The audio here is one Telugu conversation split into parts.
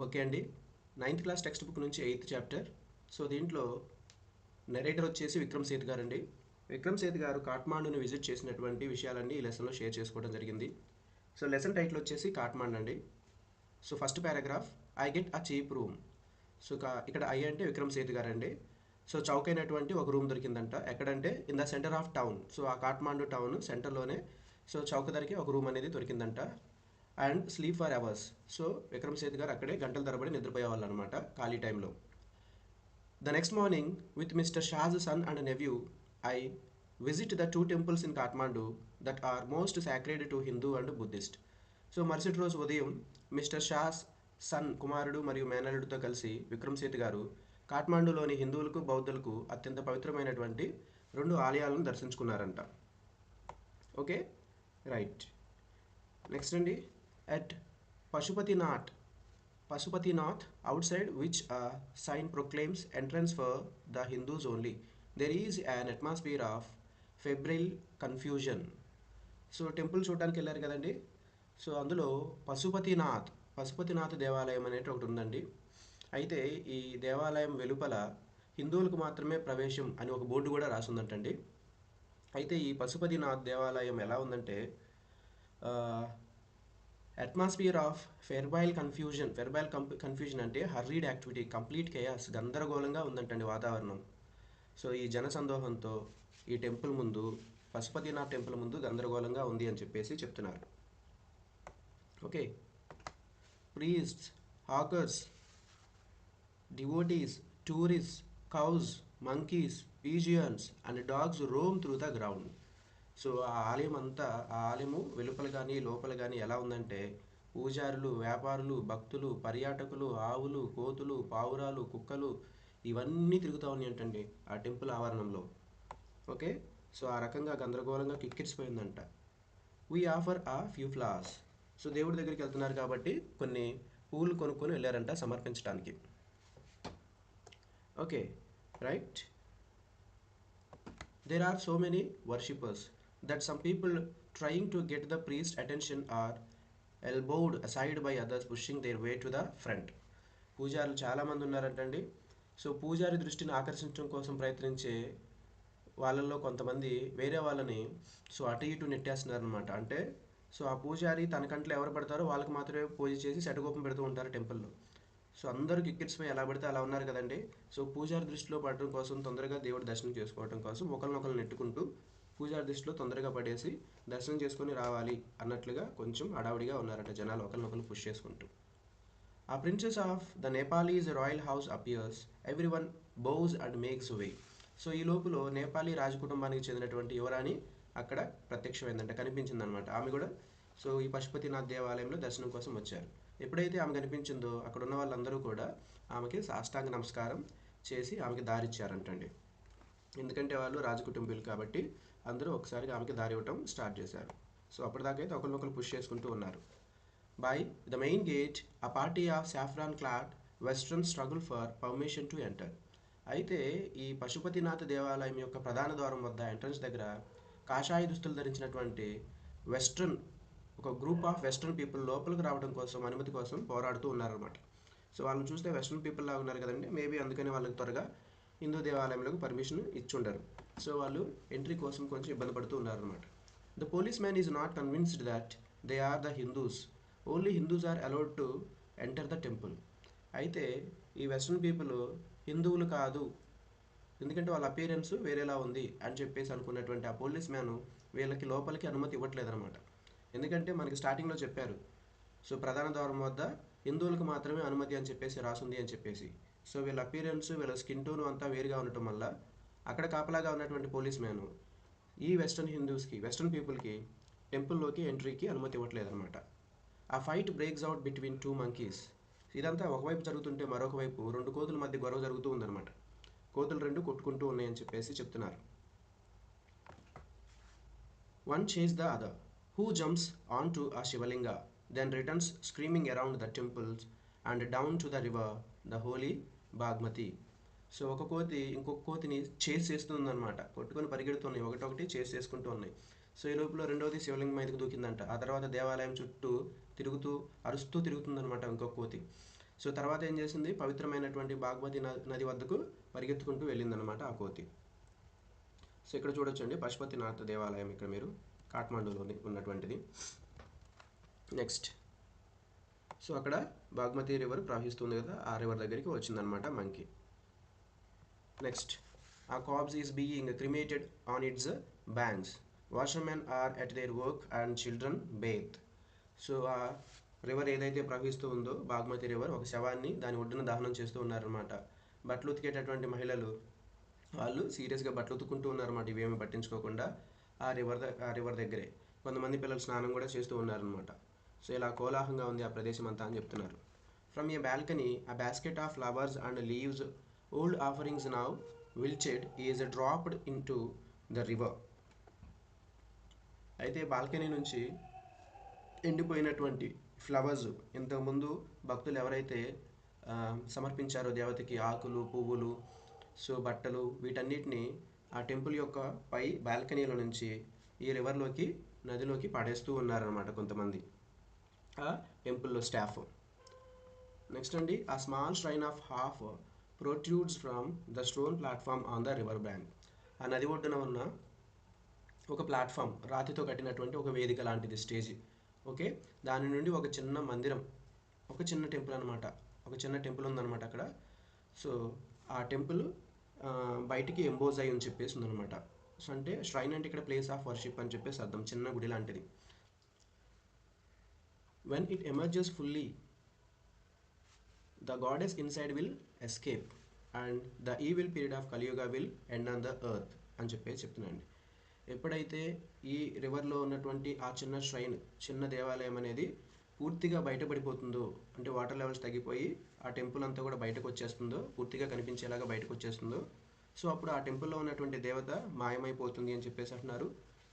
ఓకే అండి. నైన్త్ క్లాస్ టెక్స్ట్ బుక్ నుంచి ఎయిత్ చాప్టర్. సో దీంట్లో నెరేటర్ వచ్చేసి విక్రమ్ సేథ్ గారండి. విక్రమ్ సేథ్ గారు కాఠ్మాండుని విజిట్ చేసినటువంటి విషయాలన్నీ ఈ లెసన్లో షేర్ చేసుకోవడం జరిగింది. సో లెసన్ టైటిల్ వచ్చేసి కాఠ్మాండు అండి. So first paragraph, I get a cheap room. So ఇక్కడ ఐ అంటే విక్రమ్ సేథ్ గారండి. సో చౌకైనటువంటి ఒక రూమ్ దొరికిందంట. ఎక్కడంటే in the centre of town. So ఆ కాఠ్మాండు టౌన్ సెంటర్లోనే సో చౌక ధరకి ఒక రూమ్ అనేది దొరికిందంట. And sleep for hours. So Vikram Seth గారు అక్కడే గంటల తరబడి నిద్రపోయేవాళ్ళు అనమాట ఖాళీ టైంలో. The next morning with mister Shah's son and nephew I visit the two temples in Kathmandu that are most sacred to Hindu and Buddhist. So మరుసటి రోజు ఉదయం మిస్టర్ షాస్ సన్ కుమారుడు మరియు మేనల్లుడితో కలిసి విక్రమ్ సేథ్ గారు కాఠ్మాండులోని హిందువులకు బౌద్ధులకు అత్యంత పవిత్రమైనటువంటి రెండు ఆలయాలను దర్శించుకున్నారంట. Okay, right. నెక్స్ట్ అండి, at Pashupatinath Pashupatinath, outside which a sign proclaims entrance for the Hindus only. There is an atmosphere of febrile confusion. So temple చూడడానికి వెళ్ళారు కదండి. సో అందులో పశుపతినాథ్ దేవాలయం అనేది ఒకటి ఉందండి. అయితే ఈ దేవాలయం వెలుపల హిందువులకు మాత్రమే ప్రవేశం అని ఒక బోర్డు కూడా రాసిందంటండి. అయితే ఈ పశుపతినాథ్ దేవాలయం ఎలా ఉందంటే అట్మాస్ఫియర్ ఆఫ్ కన్ఫ్యూజన్ అంటే హర్రీడ్ యాక్టివిటీ, కంప్లీట్ కేయాస్, గందరగోళంగా ఉందంటండి వాతావరణం. సో ఈ జనసందోహంతో ఈ టెంపుల్ ముందు, పశుపతినాథ్ టెంపుల్ ముందు గందరగోళంగా ఉంది అని చెప్పేసి చెప్తున్నారు. Okay, priests, hawkers, devotees, tourist, cows, monkeys, pigeons and dogs Rome through the ground. So ఆ ఆలయము వెలుపల కానీ లోపల కానీ ఎలా ఉందంటే పూజారులు, వ్యాపారులు, భక్తులు, పర్యాటకులు, ఆవులు, కోతులు, పావురాలు, కుక్కలు ఇవన్నీ తిరుగుతూ ఉన్నాయి అంటండి ఆ టెంపుల్ ఆవరణంలో. ఓకే, సో ఆ రకంగా గందరగోళంగా కిక్కిరిసిపోయిందంట. We offer a few flowers. So దేవుడి దగ్గరికి వెళ్తున్నారు కాబట్టి కొన్ని పూలు కొనుక్కొని వెళ్ళారంట సమర్పించడానికి. Okay, right. There are so many worshippers that some people trying to get the priest's attention are elbowed aside by others pushing their way to the front. పూజారులు చాలామంది ఉన్నారంటండి. సో పూజారి దృష్టిని ఆకర్షించడం కోసం ప్రయత్నించే వాళ్ళల్లో కొంతమంది వేరే వాళ్ళని సో అటు ఇటు నెట్టేస్తున్నారనమాట. అంటే సో ఆ పూజారి తనకంట్లో ఎవరు పడతారో వాళ్ళకి మాత్రమే పూజ చేసి శటకోపం పెడుతూ ఉంటారు టెంపుల్లో. సో అందరూ కిక్కిరిసిపోయి ఎలా పడితే అలా ఉన్నారు కదండి. సో పూజారి దృష్టిలో పడడం కోసం, తొందరగా దేవుడి దర్శనం చేసుకోవడం కోసం ఒకరినొకరు నెట్టుకుంటూ పూజారి దృష్టిలో తొందరగా పడేసి దర్శనం చేసుకొని రావాలి అన్నట్లుగా కొంచెం హడావుడిగా ఉన్నారట జనాలు ఒకరినొకరు పుష్ చేసుకుంటూ. ఆ princess of the Nepalese royal house appears, every one bows and makes way. So ఈ లోపులో నేపాలీ రాజకుటుంబానికి చెందినటువంటి యువరాణి అక్కడ ప్రత్యక్షమైందంట, కనిపించిందనమాట. ఆమె కూడా సో ఈ పశుపతినాథ్ దేవాలయంలో దర్శనం కోసం వచ్చారు. ఎప్పుడైతే ఆమె కనిపించిందో అక్కడ ఉన్న వాళ్ళందరూ కూడా ఆమెకి సాష్టాంగ నమస్కారం చేసి ఆమెకి దారిచ్చారంటండి. ఎందుకంటే వాళ్ళు రాజకుటుంబీలు కాబట్టి అందరూ ఒకసారిగా ఆమెకి దారి ఇవ్వటం స్టార్ట్ చేశారు. సో అప్పటిదాకా అయితే ఒకరినొకరు పుష్ చేసుకుంటూ ఉన్నారు. By the main gate a party of saffron clad western struggle for permission to enter. అయితే ఈ పశుపతినాథ్ దేవాలయం యొక్క ప్రధాన ద్వారం వద్ద ఎంట్రన్స్ దగ్గర కాషాయ దుస్తులు ధరించినటువంటి వెస్ట్రన్ ఒక గ్రూప్ ఆఫ్ వెస్ట్రన్ పీపుల్ లోపలికి రావడం కోసం, అనుమతి కోసం పోరాడుతూ ఉన్నారనమాట. సో వాళ్ళని చూస్తే వెస్ట్రన్ పీపుల్ లాగా ఉన్నారు కదండి, మేబీ అందుకని వాళ్ళకి త్వరగా హిందూ దేవాలయంలోకి పర్మిషన్ ఇచ్చుండరు. సో వాళ్ళు ఎంట్రీ కోసం కొంచెం ఇబ్బంది పడుతూ ఉన్నారనమాట. The policeman is not convinced that they are the Hindus, only Hindus are allowed to enter the temple. అయితే ఈ వెస్ట్రన్ పీపుల్ హిందువులు కాదు, ఎందుకంటే వాళ్ళ అపీరెన్స్ వేరేలా ఉంది అని చెప్పేసి అనుకున్నటువంటి ఆ పోలీస్ మ్యాన్ వీళ్ళకి లోపలికి అనుమతి ఇవ్వట్లేదన్నమాట. ఎందుకంటే మనకి స్టార్టింగ్లో చెప్పారు, సో ప్రధాన ద్వారం వద్ద హిందువులకు మాత్రమే అనుమతి అని చెప్పేసి రాసుంది అని చెప్పేసి. సో వీళ్ళ అపీరెన్స్, వీళ్ళ స్కిన్ టోన్ అంతా వేరుగా ఉండటం వల్ల అక్కడ కాపలాగా ఉన్నటువంటి పోలీస్ మ్యాన్ ఈ వెస్ట్రన్ పీపుల్కి టెంపుల్లోకి ఎంట్రీకి అనుమతి ఇవ్వట్లేదన్నమాట. A fight breaks out between two monkeys. ఇదంతా ఒకవైపు జరుగుతుంటే మరొక వైపు రెండు కోతుల మధ్య గొడవ జరుగుతూ ఉందన్నమాట. కోతులు రెండు కొట్టుకుంటూ ఉన్నాయని చెప్పేసి చెప్తున్నారు. One chase the other, who jumps on to a Shivalinga, then returns screaming around the temples and down to the river the holy Bagmati. So ఒక కోతి ఇంకొక కోతిని చేజ్ చేస్తుందన్నమాట, కొట్టుకొని పరిగెడుతున్నాయి, ఒకటొకటి చేజ్ చేసుకుంటూ ఉన్నాయి. సో ఈ లోపల రెండోది శివలింగం మీదకి దూకిందంట. ఆ తర్వాత దేవాలయం చుట్టూ తిరుగుతూ అరుస్తూ తిరుగుతుందన్నమాట ఇంకొక కోతి. సో తర్వాత ఏం చేసింది, పవిత్రమైనటువంటి బాగ్మతి నది వద్దకు పరిగెత్తుకుంటూ వెళ్ళిందనమాట ఆ కోతి. సో ఇక్కడ చూడొచ్చండి పశుపతినాథ్ దేవాలయం ఇక్కడ మీరు కాఠ్మండూలోని ఉన్నటువంటిది. నెక్స్ట్, సో అక్కడ బాగ్మతి రివర్ ప్రవహిస్తుంది కదా, ఆ రివర్ దగ్గరికి వచ్చిందనమాట monkey. Next, a corpse is being cremated on its banks. Washermen are at their work and children bathe. So ఆ రివర్ ఏదైతే ప్రవహిస్తూ ఉందో బాగ్మతి రివర్, ఒక శవాన్ని దాని ఒడ్డున దహనం చేస్తూ ఉన్నారనమాట. బట్టలు ఉతికేటటువంటి మహిళలు వాళ్ళు సీరియస్గా బట్టలు ఉతుకుంటూ ఉన్నారన్నమాట, ఇవేమీ పట్టించుకోకుండా ఆ రివర్ దగ్గరే. కొంతమంది పిల్లలు స్నానం కూడా చేస్తూ ఉన్నారనమాట. సో ఇలా కోలాహలంగా ఉంది ఆ ప్రదేశం అంతా అని చెప్తున్నారు. From A balcony a basket of flowers and leaves, old offerings now wilted, is dropped into the river. అయితే బాల్కనీ నుంచి ఎండిపోయినటువంటి ఫ్లవర్స్, ఇంతకుముందు భక్తులు ఎవరైతే సమర్పించారో దేవతకి ఆకులు, పువ్వులు, సో బట్టలు, వీటన్నిటిని ఆ టెంపుల్ యొక్క పై బాల్కనీలో నుంచి ఈ రివర్లోకి, నదిలోకి పడేస్తూ ఉన్నారనమాట కొంతమంది ఆ టెంపుల్లో స్టాఫ్. నెక్స్ట్ అండి, ఆ small shrine of half ప్రొట్రూడ్స్ from the stone platform on the river bank. ఆ నది ఒడ్డున ఉన్న ఒక ప్లాట్ఫామ్, రాతితో కట్టినటువంటి ఒక వేదిక లాంటిది, స్టేజ్. ఓకే, దాని నుండి ఒక చిన్న మందిరం, ఒక చిన్న టెంపుల్ అనమాట, ఒక చిన్న టెంపుల్ ఉందన్నమాట అక్కడ. సో ఆ టెంపుల్ బయటికి ఎంబోజ్ అయ్యి అని చెప్పేసి ఉందన్నమాట. సో అంటే ష్రైన్ అంటే ఇక్కడ ప్లేస్ ఆఫ్ వర్షిప్ అని చెప్పేసి అర్థం, చిన్న గుడి లాంటిది. When it emerges fully, the goddess inside will escape and the evil period of Kaliyuga will end on the earth అని చెప్పేసి చెప్తున్నాండి. ఎప్పుడైతే ఈ రివర్లో ఉన్నటువంటి ఆ చిన్న ష్రైన్, చిన్న దేవాలయం అనేది పూర్తిగా బయటపడిపోతుందో, అంటే వాటర్ లెవెల్స్ తగ్గిపోయి ఆ టెంపుల్ అంతా కూడా బయటకు వచ్చేస్తుందో, పూర్తిగా కనిపించేలాగా బయటకు వచ్చేస్తుందో, సో అప్పుడు ఆ టెంపుల్లో ఉన్నటువంటి దేవత మాయమైపోతుంది అని చెప్పేసి అంటున్నారు.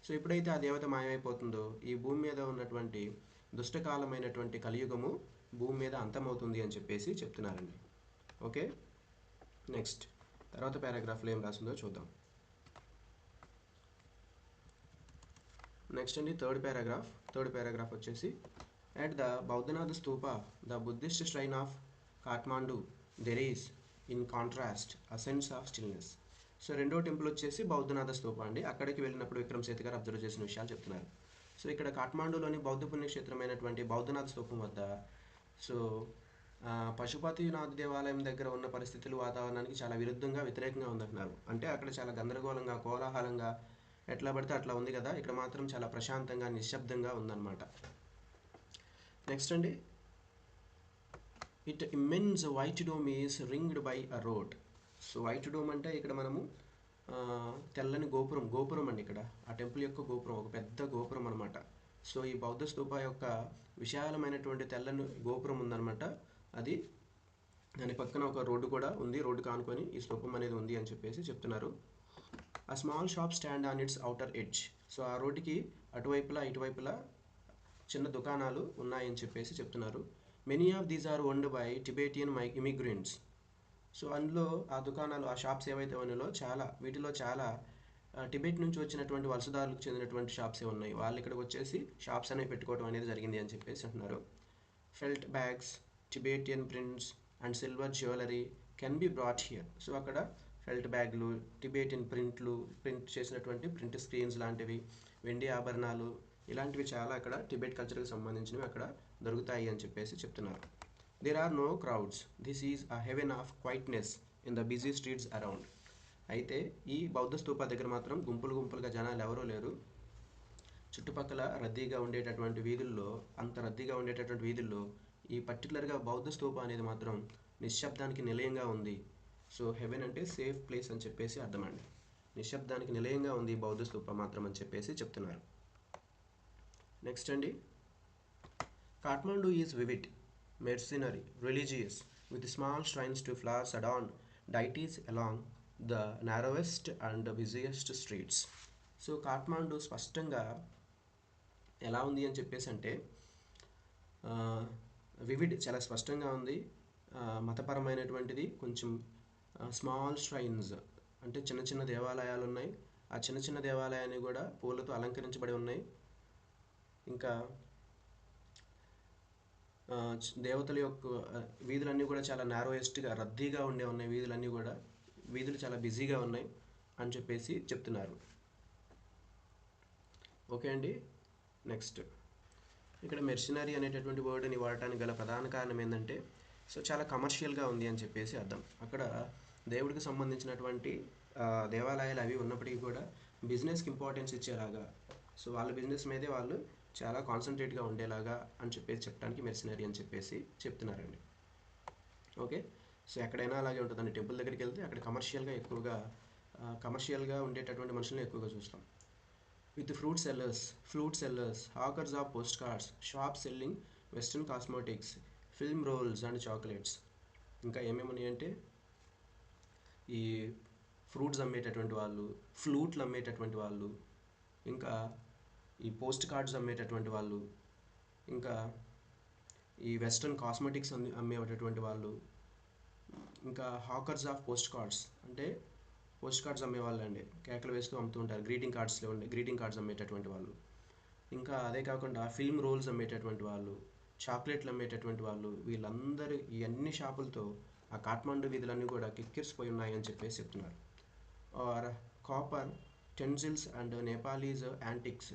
సో ఎప్పుడైతే ఆ దేవత మాయమైపోతుందో, ఈ భూమి మీద ఉన్నటువంటి దుష్టకాలమైనటువంటి కలియుగము భూమి మీద అంతమవుతుంది అని చెప్పేసి చెప్తున్నారండి. ఓకే, నెక్స్ట్ తర్వాత పారాగ్రాఫ్లో ఏం రాసిందో చూద్దాం. నెక్స్ట్ అండి థర్డ్ పారాగ్రాఫ్ వచ్చేసి, at the Boudhanath Stupa the Buddhist shrine of Kathmandu there is in contrast a sense of stillness. So రెండో టెంపుల్ వచ్చేసి బౌద్ధనాథ స్తూప అండి. అక్కడికి వెళ్ళినప్పుడు విక్రమ్ సేత్ గారు అబ్జర్వ్ చేసిన విషయాలు చెప్తున్నారు. సో ఇక్కడ కాఠ్మాండులోని బౌద్ధ పుణ్యక్షేత్రమైనటువంటి బౌద్ధనాథ స్తూపం వద్ద, సో పశుపతినాథ్ దేవాలయం దగ్గర ఉన్న పరిస్థితులు వాతావరణానికి చాలా వ్యతిరేకంగా ఉందంటున్నారు. అంటే అక్కడ చాలా గందరగోళంగా, కోలాహలంగా, ఎట్లా పడితే అట్లా ఉంది కదా, ఇక్కడ మాత్రం చాలా ప్రశాంతంగా, నిశ్శబ్దంగా ఉందన్నమాట. నెక్స్ట్ అండి, it immense white dome is ringed by a road. So white dome అంటే ఇక్కడ మనము తెల్లని గోపురం అండి. ఇక్కడ ఆ టెంపుల్ యొక్క గోపురం, ఒక పెద్ద గోపురం అనమాట. సో ఈ బౌద్ధ స్తూప యొక్క విశాలమైనటువంటి తెల్లని గోపురం ఉందన్నమాట. అది దాని పక్కన ఒక రోడ్డు కూడా ఉంది, రోడ్డు కానుకొని ఈ స్తూపం అనేది ఉంది అని చెప్పేసి చెప్తున్నారు. A small shop stand on its outer edge. So ఆ రోడ్డుకి అటువైపులా ఇటువైపులా చిన్న దుకాణాలు ఉన్నాయని చెప్పేసి చెప్తున్నారు. Many of these are owned by Tibetan immigrants. So అందులో ఆ దుకాణాలు, ఆ షాప్స్ ఏవైతే ఉన్నాయో వీటిలో చాలా టిబెట్ నుంచి వచ్చినటువంటి వలసదారులకు చెందినటువంటి షాప్సే ఉన్నాయి. వాళ్ళు ఇక్కడికి వచ్చేసి షాప్స్ అనేవి పెట్టుకోవడం అనేది జరిగింది అని చెప్పేసి అంటున్నారు. Felt bags, Tibetan prints and silver jewellery can be brought here. So అక్కడ ఫెల్ట్ బ్యాగ్లు, టిబేటియన్ ప్రింట్ చేసినటువంటి ప్రింట్ స్క్రీన్స్ లాంటివి, వెండి ఆభరణాలు, ఇలాంటివి చాలా అక్కడ టిబెట్ కల్చర్కి సంబంధించినవి అక్కడ దొరుకుతాయి అని చెప్పేసి చెప్తున్నారు. There are no crowds, this is a haven of quietness in the busy streets around. అయితే ఈ బౌద్ధ స్తూప దగ్గర మాత్రం గుంపులుగా జనాలు ఎవరూ లేరు. చుట్టుపక్కల రద్దీగా ఉండేటటువంటి వీధుల్లో, అంత రద్దీగా ఉండేటటువంటి వీధుల్లో ఈ పర్టికులర్గా బౌద్ధ స్తూప అనేది మాత్రం నిశ్శబ్దానికి నిలయంగా ఉంది. సో హెవెన్ అంటే సేఫ్ ప్లేస్ అని చెప్పేసి అర్థమండి. నిశ్శబ్దానికి నిలయంగా ఉంది బౌద్ధ స్తూప మాత్రం అని చెప్పేసి చెప్తున్నారు. నెక్స్ట్ అండి, Kathmandu is vivid, mercenary, religious, with small shrines to flowers adorned deities along the narrowest and busiest streets. So Kathmandu స్పష్టంగా ఎలా ఉంది అని చెప్పేసి అంటే, వివిడ్ చాలా స్పష్టంగా ఉంది, మతపరమైనటువంటిది, కొంచెం స్మాల్ ష్రైన్స్ అంటే చిన్న దేవాలయాలు ఉన్నాయి. ఆ చిన్న దేవాలయాన్ని కూడా పూలతో అలంకరించబడి ఉన్నాయి. ఇంకా దేవతల యొక్క వీధులన్నీ కూడా చాలా నారోయెస్ట్గా రద్దీగా ఉన్నాయి వీధులన్నీ కూడా, వీధులు చాలా బిజీగా ఉన్నాయి అని చెప్పేసి చెప్తున్నారు. ఓకే అండి. నెక్స్ట్, ఇక్కడ మెర్సినరీ అనేటటువంటి వర్డ్ని వాడటానికి గల ప్రధాన కారణం ఏంటంటే, సో చాలా కమర్షియల్గా ఉంది అని చెప్పేసి అర్థం. అక్కడ దేవుడికి సంబంధించినటువంటి దేవాలయాలు అవి ఉన్నప్పటికీ కూడా బిజినెస్కి ఇంపార్టెన్స్ ఇచ్చేలాగా, సో వాళ్ళ బిజినెస్ మీదే వాళ్ళు చాలా కాన్సన్ట్రేట్గా ఉండేలాగా అని చెప్పేసి చెప్పడానికి మెర్సినరీ అని చెప్పేసి చెప్తున్నారండి. ఓకే. సో ఎక్కడైనా అలాగే ఉంటుందండి. టెంపుల్ దగ్గరికి వెళ్తే అక్కడ కమర్షియల్గా ఉండేటటువంటి మనుషులను ఎక్కువగా చూస్తాం. With fruit sellers, hawkers of postcards, shop selling western cosmetics, film rolls and chocolates. ఇంకా ఏమేమి ఉన్నాయంటే, ఈ ఫ్రూట్స్ అమ్మేటటువంటి వాళ్ళు, ఫ్లూట్లు అమ్మేటటువంటి వాళ్ళు, ఇంకా ఈ పోస్ట్ కార్డ్స్ అమ్మేటటువంటి వాళ్ళు, ఇంకా ఈ వెస్ట్రన్ కాస్మెటిక్స్ అమ్మేటటువంటి వాళ్ళు, ఇంకా హాకర్స్ ఆఫ్ పోస్ట్ కార్డ్స్ అంటే పోస్ట్ కార్డ్స్ అమ్మేవాళ్ళు అండి, కేకలు వేస్తూ అమ్ముతూ ఉంటారు. గ్రీటింగ్ కార్డ్స్ అమ్మేటటువంటి వాళ్ళు. ఇంకా అదే కాకుండా ఫిల్మ్ రోల్స్ అమ్మేటటువంటి వాళ్ళు, చాక్లెట్లు అమ్మేటటువంటి వాళ్ళు, వీళ్ళందరూ ఈ అన్ని షాపులతో ఆ కాఠ్మండు వీధులన్నీ కూడా కిక్కిరిసిపోయి ఉన్నాయని చెప్పేసి చెప్తున్నారు. Are copper utensils and Nepalese antics.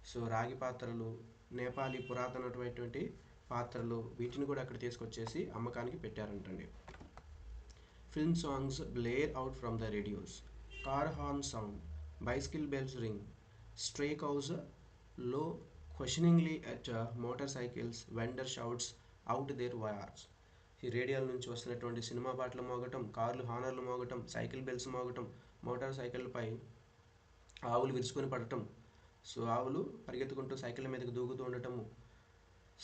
So రాగి పాత్రలు, నేపాలీ పురాతనమైనటువంటి పాత్రలు, వీటిని కూడా అక్కడ తీసుకొచ్చేసి అమ్మకానికి పెట్టారంటండి. Film songs blare out from the radios. Car horn sound, bicycle bells ring, stray cows low questioningly at motorcycles, vendor shouts out their wares. ఈ రేడియోల నుంచి వస్తున్నటువంటి సినిమా పాటలు మోగటం, కార్లు హానర్లు మోగటం, సైకిల్ బెల్స్ మోగటం, మోటార్ సైకిల్పై ఆవులు విరుచుకొని పడటం, సో ఆవులు పరిగెత్తుకుంటూ సైకిళ్ళ మీదకి దూకుతూ ఉండటము.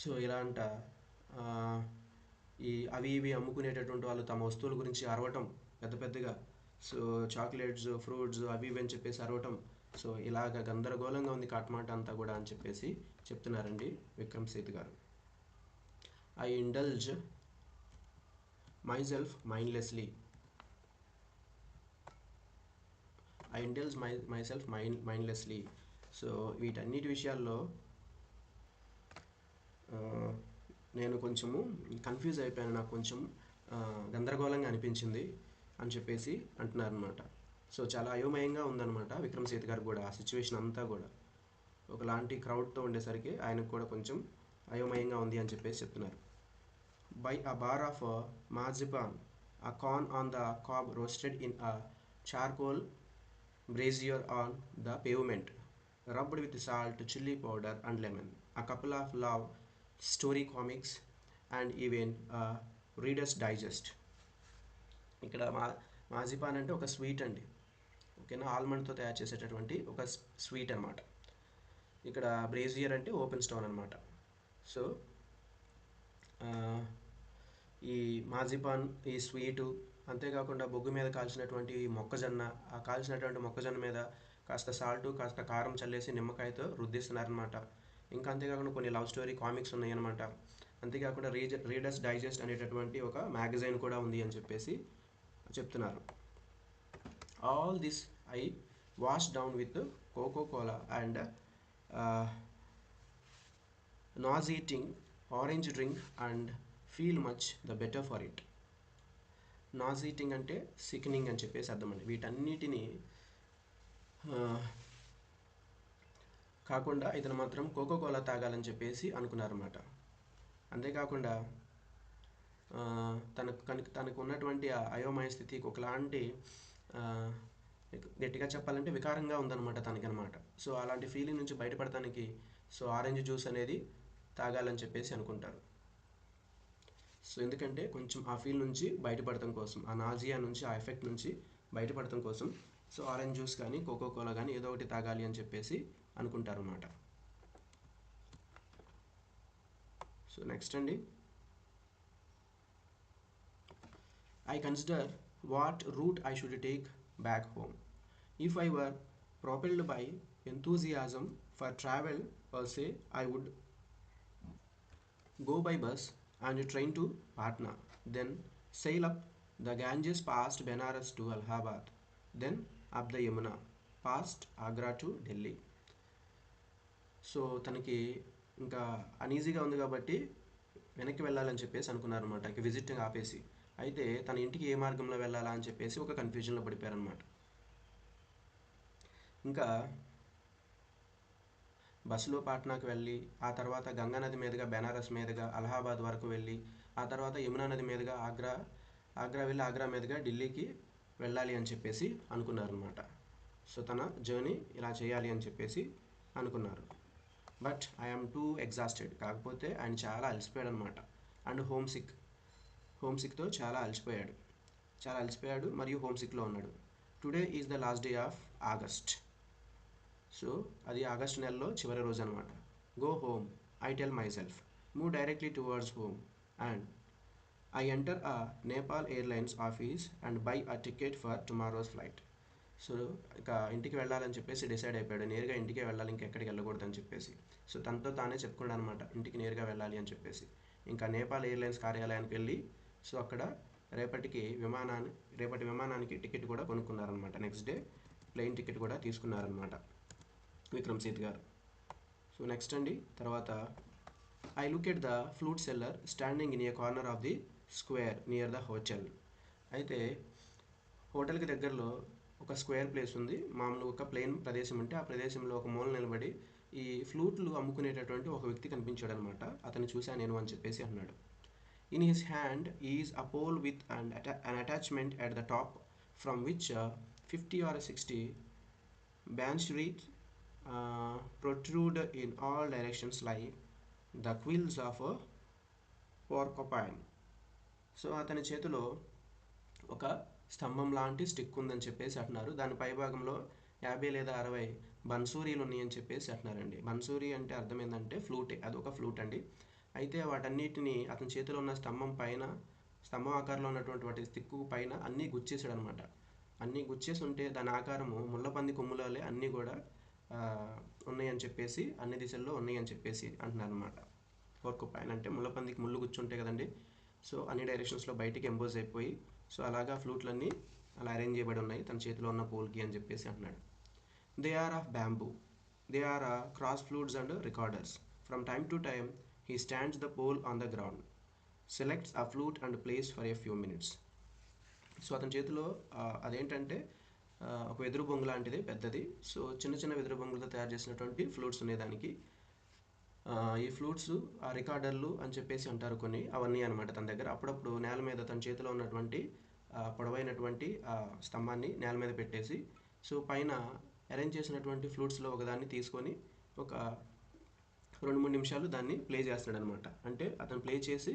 సో ఇలాంట అవి ఇవి అమ్ముకునేటటువంటి వాళ్ళు తమ వస్తువుల గురించి అరవటం పెద్ద పెద్దగా, సో చాక్లెట్స్, ఫ్రూట్స్ అవి ఇవి అని చెప్పేసి అరవటం. సో ఇలాగ గందరగోళంగా ఉంది కాట్మాట అంతా కూడా అని చెప్పేసి చెప్తున్నారండి విక్రమ్ సేత్ గారు. I indulge myself mindlessly. Mindlessly. So వీటన్నిటి విషయాల్లో నేను కొంచెము కన్ఫ్యూజ్ అయిపోయాను, నాకు కొంచెం గందరగోళంగా అనిపించింది అని చెప్పేసి అంటున్నారనమాట. సో చాలా అయోమయంగా ఉందన్నమాట విక్రమ్ సేత్ గారు కూడా. ఆ సిచ్యువేషన్ అంతా కూడా ఒకలాంటి క్రౌడ్తో ఉండేసరికి ఆయనకు కూడా కొంచెం అయోమయంగా ఉంది అని చెప్పేసి చెప్తున్నారు. By a bar of marzipan, a corn on the cob roasted in a charcoal brazier on the pavement, rubbed with salt, chili powder and lemon, a couple of love story comics and even Reader's Digest. ఇక్కడ మాజిపాన్ అంటే ఒక స్వీట్ అండి, ఓకేనా, ఆల్మండ్తో తయారు చేసేటటువంటి ఒక స్వీట్ అనమాట. ఇక్కడ బ్రేజియర్ అంటే ఓపెన్ స్టోన్ అనమాట. సో ఈ మాజిపాన్, ఈ స్వీటు, అంతేకాకుండా బొగ్గు మీద కాల్చినటువంటి మొక్కజొన్న, ఆ కాల్చినటువంటి మొక్కజొన్న మీద కాస్త సాల్టు కాస్త కారం చల్లేసి నిమ్మకాయతో రుద్దిస్తున్నారనమాట. ఇంకా అంతేకాకుండా కొన్ని లవ్ స్టోరీ కామిక్స్ ఉన్నాయి అనమాట. అంతేకాకుండా రీడర్స్ డైజెస్ట్ అనేటటువంటి ఒక మ్యాగజైన్ కూడా ఉంది అని చెప్పేసి చెప్తున్నారు. All this I wash down with Coca Cola and nauseating orange drink and feel much the better for it. Nauseating అంటే సిక్నింగ్ అని చెప్పేసి అర్థమండి. వీటన్నిటిని కాకుండా ఇతను మాత్రం కోకో కోలా తాగాలని చెప్పేసి అనుకున్నారన్నమాట. అంతేకాకుండా తనకు ఉన్నటువంటి అయోమయ స్థితికి ఒకలాంటి గట్టిగా చెప్పాలంటే వికారంగా ఉందన్నమాట తనకనమాట. సో అలాంటి ఫీలింగ్ నుంచి బయటపడటానికి సో ఆరెంజ్ జ్యూస్ అనేది తాగాలని చెప్పేసి అనుకుంటారు. సో ఎందుకంటే కొంచెం ఆ ఫీల్ నుంచి బయటపడటం కోసం, ఆ నాజియా నుంచి, ఆ ఎఫెక్ట్ నుంచి బయటపడటం కోసం సో ఆరెంజ్ జ్యూస్ కానీ కోకో కోలా కానీ ఏదో ఒకటి తాగాలి అని చెప్పేసి అనుకుంటారు అన్నమాట. సో నెక్స్ట్ అండి, I consider what route I should take back home. If I were propelled by enthusiasm for travel per se, I would go by bus and train to Patna, then sail up the Ganges past Benares to Allahabad, then up the Yamuna past Agra to Delhi. So తనకి ఇంకా అనీజీగా ఉంది కాబట్టి వెనక్కి వెళ్ళాలని చెప్పేసి అనుకున్నారనమాట, ఇక విజిటింగ్ ఆపేసి. అయితే తన ఇంటికి ఏ మార్గంలో వెళ్ళాలా అని చెప్పేసి ఒక కన్ఫ్యూజన్లో పడిపోయారనమాట. ఇంకా బస్సులో పాట్నాకు వెళ్ళి, ఆ తర్వాత గంగా నది మీదుగా బెనారస్ మీదుగా అలహాబాద్ వరకు వెళ్ళి, ఆ తర్వాత యమునా నది మీదుగా ఆగ్రా వెళ్ళి ఆగ్రా మీదుగా ఢిల్లీకి వెళ్ళాలి అని చెప్పేసి అనుకున్నారనమాట. సో తన జర్నీ ఇలా చేయాలి అని చెప్పేసి అనుకున్నారు. బట్ ఐఎమ్ టూ ఎగ్జాస్టెడ్, కాకపోతే ఆయన చాలా అలసిపోయాడు అనమాట. అండ్ హోమ్ సిక్తో చాలా అలసిపోయాడు మరియు హోమ్ సిక్లో ఉన్నాడు. Today is the last day of August. So అది ఆగస్ట్ నెలలో చివరి రోజు అనమాట. Go home, I tell myself, move directly towards home and I enter a Nepal Airlines office and buy a ticket for tomorrow's flight. So ఇక ఇంటికి వెళ్ళాలని చెప్పేసి డిసైడ్ అయిపోయాడు, నేరుగా ఇంటికే వెళ్ళాలి, ఇంకెక్కడికి వెళ్ళకూడదు అని చెప్పేసి. సో తనతో తానే చెప్పుకున్నాడు అనమాట, ఇంటికి నేరుగా వెళ్ళాలి అని చెప్పేసి. ఇంకా నేపాల్ ఎయిర్లైన్స్ కార్యాలయానికి వెళ్ళి, సో అక్కడ రేపటి విమానానికి టికెట్ కూడా కొనుక్కున్నారనమాట. నెక్స్ట్ డే ప్లెయిన్ టికెట్ కూడా తీసుకున్నారనమాట విక్రమ్ సేత్ గారు. సో నెక్స్ట్ అండి, తర్వాత I look at the flute seller standing in a corner of the square near the hotel. అయితే హోటల్కి దగ్గరలో ఒక స్క్వేర్ ప్లేస్ ఉంది, మామూలు ఒక ప్లెయిన్ ప్రదేశం ఉంటే ఆ ప్రదేశంలో ఒక మూల నిలబడి ఈ ఫ్లూట్లు అమ్ముకునేటటువంటి ఒక వ్యక్తి కనిపించాడు అనమాట. అతను చూసా నేను అని చెప్పేసి అన్నాడు. In his hand is a pole with an attachment at the top from which 50 or 60 branches protrude in all directions like the quills of a porcupine. So అతని చేతిలో ఒక స్తంభం లాంటి స్టిక్ ఉందని చెప్పేసి అంటున్నారు. దాని పైభాగంలో 50 లేదా 60 బన్సూరీలు ఉన్నాయని చెప్పేసి అంటున్నారండి. బన్సూరి అంటే అర్థం ఏంటంటే ఫ్లూటే, అదొక ఫ్లూట్ అండి. అయితే వాటన్నిటిని అతని చేతిలో ఉన్న స్తంభం ఆకారంలో ఉన్నటువంటి వాటి స్టిక్ పైన అన్నీ గుచ్చేసాడు అనమాట. అన్నీ గుచ్చేసి ఉంటే దాని ఆకారము ముళ్ళపంది కొమ్ములలే అన్నీ కూడా ఉన్నాయని చెప్పేసి, అన్ని దిశల్లో ఉన్నాయని చెప్పేసి అంటున్నారు అనమాట. పోర్కుపైన్ అంటే ముళ్ళపందికి ముళ్ళు గుచ్చుంటాయి కదండి. సో అన్ని డైరెక్షన్స్లో బయటికి ఎంబోజ్ అయిపోయి, సో అలాగా ఫ్లూట్లన్నీ అలా అరేంజ్ చేయబడి ఉన్నాయి తన చేతిలో ఉన్న పోల్కి అని చెప్పేసి అంటున్నాడు. They are of bamboo, they are cross flutes and recorders. From time to time he stands the pole on the ground, selects a flute and plays for a few minutes. So అతని చేతిలో అదేంటంటే ఒక వెదురు బొంగు లాంటిది పెద్దది. సో చిన్న చిన్న వెదురు బొంగులతో తయారు చేసినటువంటి ఫ్లూట్స్ ఉన్నాయి దానికి. ఈ ఫ్లూట్స్ ఆ రికార్డర్లు అని చెప్పేసి అంటారు కొన్ని, అవన్నీ అనమాట తన దగ్గర. అప్పుడప్పుడు నేల మీద తన చేతిలో ఉన్నటువంటి పొడవైనటువంటి స్తంభాన్ని నేల మీద పెట్టేసి, సో పైన అరేంజ్ చేసినటువంటి ఫ్లూట్స్లో ఒకదాన్ని తీసుకొని ఒక 2-3 నిమిషాలు దాన్ని ప్లే చేస్తున్నాడు అనమాట. అంటే అతను ప్లే చేసి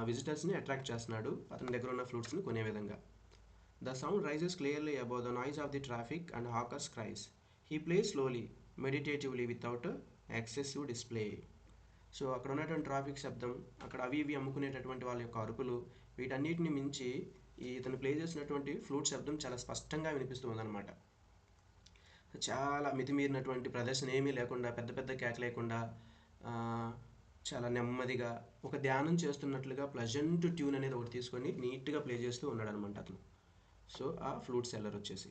విజిటర్స్ని అట్రాక్ట్ చేస్తున్నాడు అతని దగ్గర ఉన్న ఫ్లూట్స్ని కొనే విధంగా. The sound rises clearly above the noise of the traffic and hawkers' cries. He plays slowly, meditatively without excessive display. So అక్కడ ఉన్నటువంటి ట్రాఫిక్ శబ్దం, అక్కడ అవి ఇవి అమ్ముకునేటటువంటి వాళ్ళ యొక్క అరుపులు, వీటన్నిటిని మించి ఇతను ప్లే చేసినటువంటి ఫ్లూట్ శబ్దం చాలా స్పష్టంగా వినిపిస్తూ ఉందన్నమాట. చాలా మితిమీరినటువంటి ప్రదర్శన ఏమీ లేకుండా, పెద్ద పెద్ద కేక లేకుండా, చాలా నెమ్మదిగా ఒక ధ్యానం చేస్తున్నట్లుగా ప్లజెంట్ ట్యూన్ అనేది ఒకటి తీసుకొని నీట్గా ప్లే చేస్తూ ఉన్నాడు అనమాట అతను. సో ఆ ఫ్లూట్ సెల్లర్ వచ్చేసి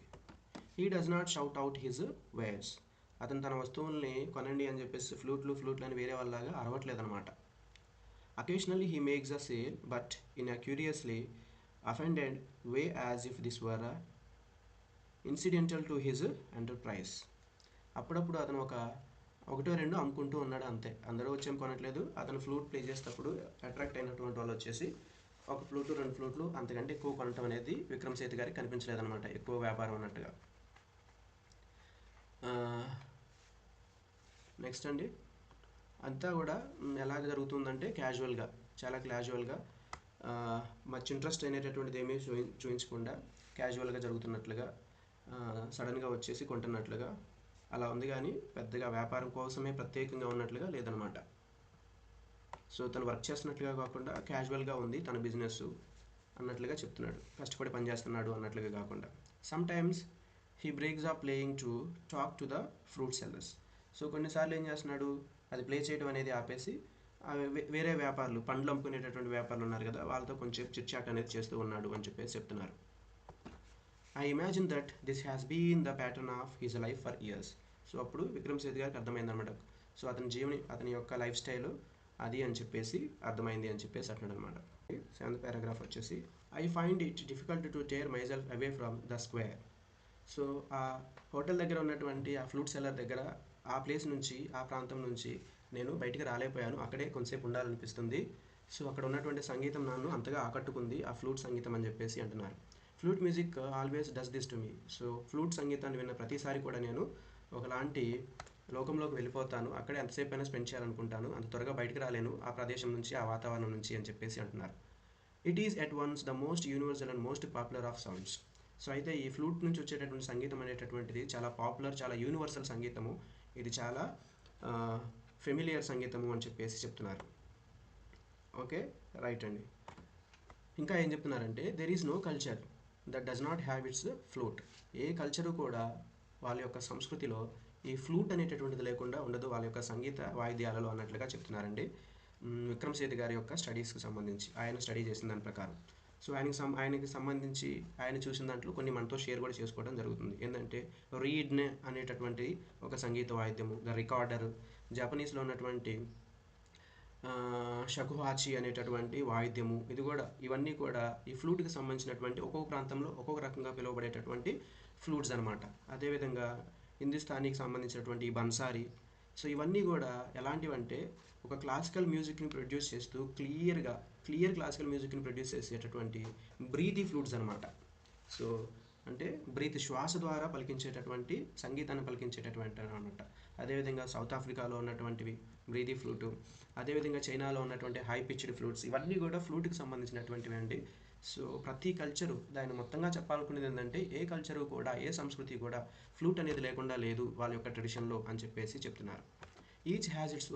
he does not shout out his wares. అతను తన వస్తువుల్ని కొనండి అని చెప్పేసి ఫ్లూట్లు అని వేరే వాళ్ళలాగా అరవట్లేదనమాట. Occasionally he makes a sale but in a curiously offended way as if this were incidental to his enterprise. అప్పుడప్పుడు అతను ఒకటో రెండో అమ్ముకుంటూ ఉన్నాడు అంతే, అందరూ వచ్చేం కొనట్లేదు. అతను ఫ్లూట్ ప్లే చేసేటప్పుడు అట్రాక్ట్ అయినటువంటి వాళ్ళు వచ్చేసి ఒక ఫ్లూటు 2 ఫ్లూట్లు అంతకంటే ఎక్కువ కొనటం అనేది విక్రమ్ సేత్ గారికి కనిపించలేదన్నమాట, ఎక్కువ వ్యాపారం అన్నట్టుగా. నెక్స్ట్ అండి, అంతా కూడా ఎలాగ జరుగుతుందంటే చాలా క్యాజువల్గా మచ్ ఇంట్రెస్ట్ అనేటటువంటిది ఏమీ చూపించకుండా క్యాజువల్గా జరుగుతున్నట్లుగా, సడన్గా వచ్చేసి కొంటున్నట్లుగా అలా ఉంది, కానీ పెద్దగా వ్యాపారం కోసమే ప్రత్యేకంగా ఉన్నట్లుగా లేదనమాట. సో తను వర్క్ చేస్తున్నట్లుగా కాకుండా క్యాజువల్గా ఉంది తన బిజినెస్ అన్నట్లుగా చెప్తున్నాడు, కష్టపడి పనిచేస్తున్నాడు అన్నట్లుగా కాకుండా. Sometimes he breaks off playing to talk to the fruit sellers. So కొన్నిసార్లు ఏం చేస్తున్నాడు, అది ప్లే చేయడం అనేది ఆపేసి వేరే వ్యాపారులు, పండ్లు అమ్ముకునేటటువంటి వ్యాపారులు ఉన్నారు కదా, వాళ్ళతో కొంచెం చిట్ చాట్ అనేది చేస్తూ ఉన్నాడు అని చెప్పేసి చెప్తున్నారు. I imagine that this has been the pattern of his life for years. So అప్పుడు విక్రమ్ సేత్ గారికి అర్థమైందనమాట. సో అతని యొక్క లైఫ్ స్టైల్ అది అని చెప్పేసి అర్థమైంది అని చెప్పేసి అంటున్నాడు అనమాట. 7th పారాగ్రాఫ్ వచ్చేసి I find it difficult to tear myself away from the square. So ఆ హోటల్ దగ్గర ఉన్నటువంటి ఆ ఫ్లూట్ సెల్లర్ దగ్గర ఆ ప్లేస్ నుంచి ఆ ప్రాంతం నుంచి నేను బయటికి రాలేకపోయాను, అక్కడే కొంతసేపు ఉండాలనిపిస్తుంది. సో అక్కడ ఉన్నటువంటి సంగీతం నన్ను అంతగా ఆకట్టుకుంది, ఆ ఫ్లూట్ సంగీతం అని చెప్పేసి అంటున్నారు. Flute music always does this to me. So flute సంగీతాన్ని విన్న ప్రతిసారి కూడా నేను ఒకలాంటి లోకంలోకి వెళ్ళిపోతాను, అక్కడే ఎంతసేపు అయినా స్పెండ్ చేయాలనుకుంటాను, అంత త్వరగా బయటకు రాలేను ఆ ప్రదేశం నుంచి, ఆ వాతావరణం నుంచి అని చెప్పేసి అంటున్నారు. It is at once the most universal and most popular of sounds. So అయితే ఈ ఫ్లూట్ నుంచి వచ్చేటటువంటి సంగీతం అనేటటువంటిది చాలా పాపులర్, చాలా యూనివర్సల్ సంగీతము, ఇది చాలా ఫెమిలియర్ సంగీతము అని చెప్పేసి చెప్తున్నారు. ఓకే, రైట్ అండి. ఇంకా ఏం చెప్తున్నారంటే there is no culture that does not have its flute. ఏ కల్చరు కూడా వాళ్ళ యొక్క సంస్కృతిలో ఈ ఫ్లూట్ అనేటటువంటిది లేకుండా ఉండదు వాళ్ళ యొక్క సంగీత వాయిద్యాలలో అన్నట్లుగా చెప్తున్నారండి. విక్రమ్ సేథ్ గారి యొక్క స్టడీస్కి సంబంధించి ఆయన స్టడీ చేసిన దాని ప్రకారం. సో ఆయనకి సంబంధించి ఆయన చూసిన దాంట్లో కొన్ని మనతో షేర్ కూడా చేసుకోవడం జరుగుతుంది. ఏంటంటే రీడ్నే అనేటటువంటి ఒక సంగీత వాయిద్యము, ద రికార్డర్, జపనీస్లో ఉన్నటువంటి షకుహాచి అనేటటువంటి వాయిద్యము, ఇది కూడా ఇవన్నీ కూడా ఈ ఫ్లూట్కి సంబంధించినటువంటి ఒక్కొక్క ప్రాంతంలో ఒక్కొక్క రకంగా పిలువబడేటటువంటి ఫ్లూట్స్ అనమాట. అదేవిధంగా హిందుస్థానీకి సంబంధించినటువంటి ఈ బన్సారీ. సో ఇవన్నీ కూడా ఎలాంటివంటే ఒక క్లాసికల్ మ్యూజిక్ని ప్రొడ్యూస్ చేస్తూ క్లియర్ క్లాసికల్ మ్యూజిక్ని ప్రొడ్యూస్ చేసేటటువంటి బ్రీతీ ఫ్లూట్స్ అనమాట. సో అంటే బ్రీత్, శ్వాస ద్వారా పలికించేటటువంటి సంగీతాన్ని పలికించేటటువంటి అనమాట. అదేవిధంగా సౌత్ ఆఫ్రికాలో ఉన్నటువంటివి బ్రీతీ ఫ్లూటు, అదేవిధంగా చైనాలో ఉన్నటువంటి హై పిచ్డ్ ఫ్లూట్స్, ఇవన్నీ కూడా ఫ్లూట్కి సంబంధించినటువంటివి అండి. సో ప్రతి కల్చరు, దాన్ని మొత్తంగా చెప్పాలనుకునేది ఏంటంటే ఏ కల్చరు కూడా, ఏ సంస్కృతి కూడా ఫ్లూట్ అనేది లేకుండా లేదు వాళ్ళ యొక్క ట్రెడిషన్లో అని చెప్పేసి చెప్తున్నారు. Each has its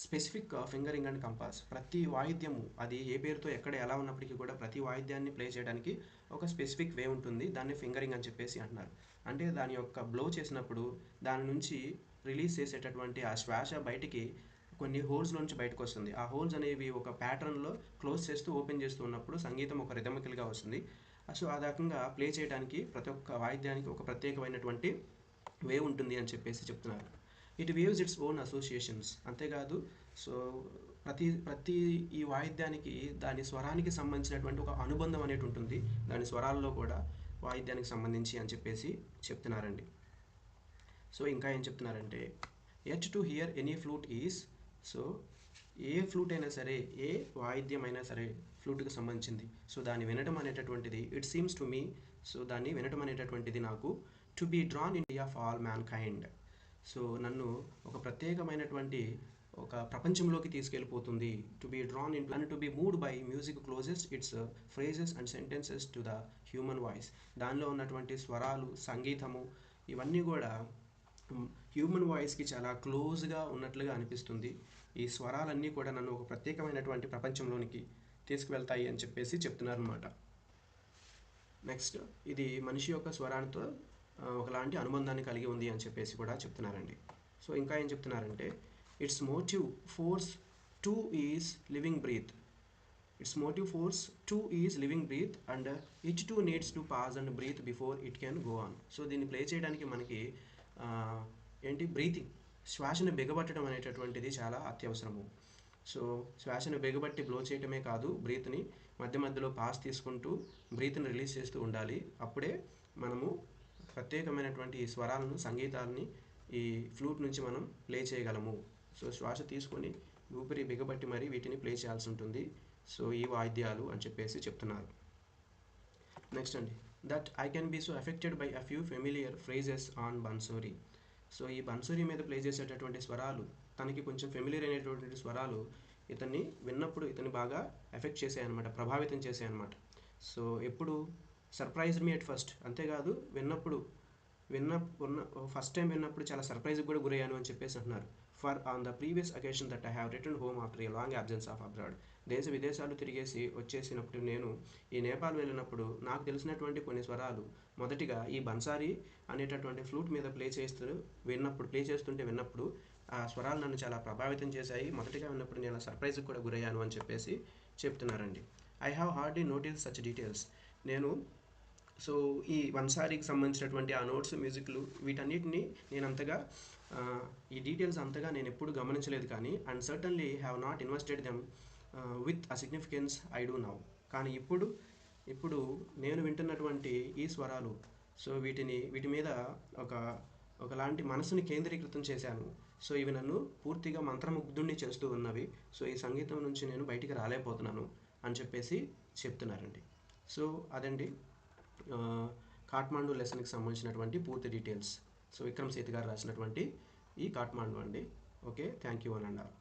specific fingering and compass. ప్రతి వాయిద్యము అది ఏ పేరుతో ఎక్కడ ఎలా ఉన్నప్పటికీ కూడా ప్రతి వాయిద్యాన్ని ప్లే చేయడానికి ఒక స్పెసిఫిక్ వే ఉంటుంది, దాన్ని ఫింగరింగ్ అని చెప్పేసి అంటున్నారు. అంటే దాని యొక్క బ్లో చేసినప్పుడు దాని నుంచి రిలీజ్ చేసేటటువంటి ఆ శ్వాస బయటికి కొన్ని హోల్స్ నుంచి బయటకు వస్తుంది. ఆ హోల్స్ అనేవి ఒక ప్యాటర్న్లో క్లోజ్ చేస్తూ ఓపెన్ చేస్తూ ఉన్నప్పుడు సంగీతం ఒక రిథమికల్గా వస్తుంది. సో ఆ రకంగా ప్లే చేయడానికి ప్రతి ఒక్క వాయిద్యానికి ఒక ప్రత్యేకమైనటువంటి వే ఉంటుంది అని చెప్పేసి చెప్తున్నారు. It waves its own associations. అంతేకాదు సో ప్రతి ఈ వాయిద్యానికి దాని స్వరానికి సంబంధించినటువంటి ఒక అనుబంధం అనేది ఉంటుంది, దాని స్వరాల్లో కూడా వాయిద్యానికి సంబంధించి అని చెప్పేసి చెప్తున్నారండి. సో ఇంకా ఏం చెప్తున్నారంటే at to hear any flute is. So A flute అయినా సరే, ఏ వాయిద్యం అయినా సరే ఫ్లూట్కి సంబంధించింది, సో దాన్ని వినడం అనేటటువంటిది it seems to me. So దాన్ని వినడం అనేటటువంటిది నాకు to be drawn in of all mankind. So నన్ను ఒక ప్రత్యేకమైనటువంటి ఒక ప్రపంచంలోకి తీసుకెళ్ళిపోతుంది. To be drawn in and to be moved by music closes its phrases and sentences to the human voice. దానిలో ఉన్నటువంటి స్వరాలు, సంగీతము, ఇవన్నీ కూడా హ్యూమన్ వాయిస్కి చాలా క్లోజ్గా ఉన్నట్లుగా అనిపిస్తుంది. ఈ స్వరాలన్నీ కూడా నన్ను ఒక ప్రత్యేకమైనటువంటి ప్రపంచంలోనికి తీసుకువెళ్తాయి అని చెప్పేసి చెప్తున్నారు అన్నమాట. నెక్స్ట్, ఇది మనిషి యొక్క స్వరాలతో ఒకలాంటి అనుబంధాన్ని కలిగి ఉంది అని చెప్పేసి కూడా చెప్తున్నారండి. సో ఇంకా ఏం చెప్తున్నారంటే its motive force too is living breath. Its motive force too is living breath and it too needs to pause and breathe before it can go on. So దీన్ని ప్లే చేయడానికి మనకి బ్రీతింగ్, శ్వాసను బిగబట్టడం అనేటటువంటిది చాలా అత్యవసరము. సో శ్వాసను బిగబట్టి బ్లో చేయటమే కాదు, బ్రీత్ని మధ్య మధ్యలో పాస్ తీసుకుంటూ బ్రీత్ని రిలీజ్ చేస్తూ ఉండాలి. అప్పుడే మనము ప్రత్యేకమైనటువంటి ఈ స్వరాలను, సంగీతాలని ఈ ఫ్లూట్ నుంచి మనం ప్లే చేయగలము. సో శ్వాస తీసుకొని ఊపిరి బిగబట్టి మరి వీటిని ప్లే చేయాల్సి ఉంటుంది. సో ఈ వాయిద్యాలు అని చెప్పేసి చెప్తున్నారు. నెక్స్ట్ అండి, that I can be so affected by a few familiar phrases on bansuri. So ఈ బన్సూరి మీద ప్లే చేసేటటువంటి స్వరాలు, తనకి కొంచెం ఫెమిలియర్ అయినటువంటి స్వరాలు ఇతన్ని విన్నప్పుడు ఇతన్ని బాగా ఎఫెక్ట్ చేసాయన్నమాట, ప్రభావితం చేసాయన్నమాట. సో ఎప్పుడు సర్ప్రైజ్ మీ ఎట్ ఫస్ట్. అంతేకాదు ఫస్ట్ టైం విన్నప్పుడు చాలా సర్ప్రైజ్కి కూడా గురయ్యాను అని చెప్పేసి అంటున్నారు. For on the previous occasion that I have return home after a long absence of abroad. దేశ విదేశాలు తిరిగేసి వచ్చేసినప్పుడు నేను ఈ నేపాల్ వెళ్ళినప్పుడు నాకు తెలిసినటువంటి కొన్ని స్వరాలు, మొదటిగా ఈ బన్సారీ అనేటటువంటి ఫ్లూట్ మీద ప్లే చేస్తుంటే విన్నప్పుడు ఆ స్వరాలు నన్ను చాలా ప్రభావితం చేశాయి. మొదటిగా విన్నప్పుడు నేను సర్ప్రైజ్కి కూడా గురయ్యాను అని చెప్పేసి చెప్తున్నారండి. I have hardly notice such details. నేను సో ఈ బన్సారీకి సంబంధించినటువంటి ఆ నోట్స్, మ్యూజిక్లు, వీటన్నిటిని నేను అంతగా ఈ డీటెయిల్స్ అంతగా నేను ఎప్పుడు గమనించలేదు కానీ and certainly have not invested them with a significance I do now. కానీ ఇప్పుడు నేను వింటున్నటువంటి ఈ స్వరాలు, సో వీటి మీద ఒక ఒకలాంటి మనసుని కేంద్రీకృతం చేశాను. సో ఇవి నన్ను పూర్తిగా మంత్రముగ్ధుణ్ణి చేస్తూ ఉన్నవి. సో ఈ సంగీతం నుంచి నేను బయటికి రాలేకపోతున్నాను అని చెప్పేసి చెప్తున్నారండి. సో అదండి ఆ, కాఠ్మాండు లెసన్కి సంబంధించినటువంటి పూర్తి డీటెయిల్స్. సో విక్రమ్ సేత్ గారు రాసినటువంటి ఈ కాఠ్మాండు అండి. ఓకే, థ్యాంక్ యూ అని అన్నారు.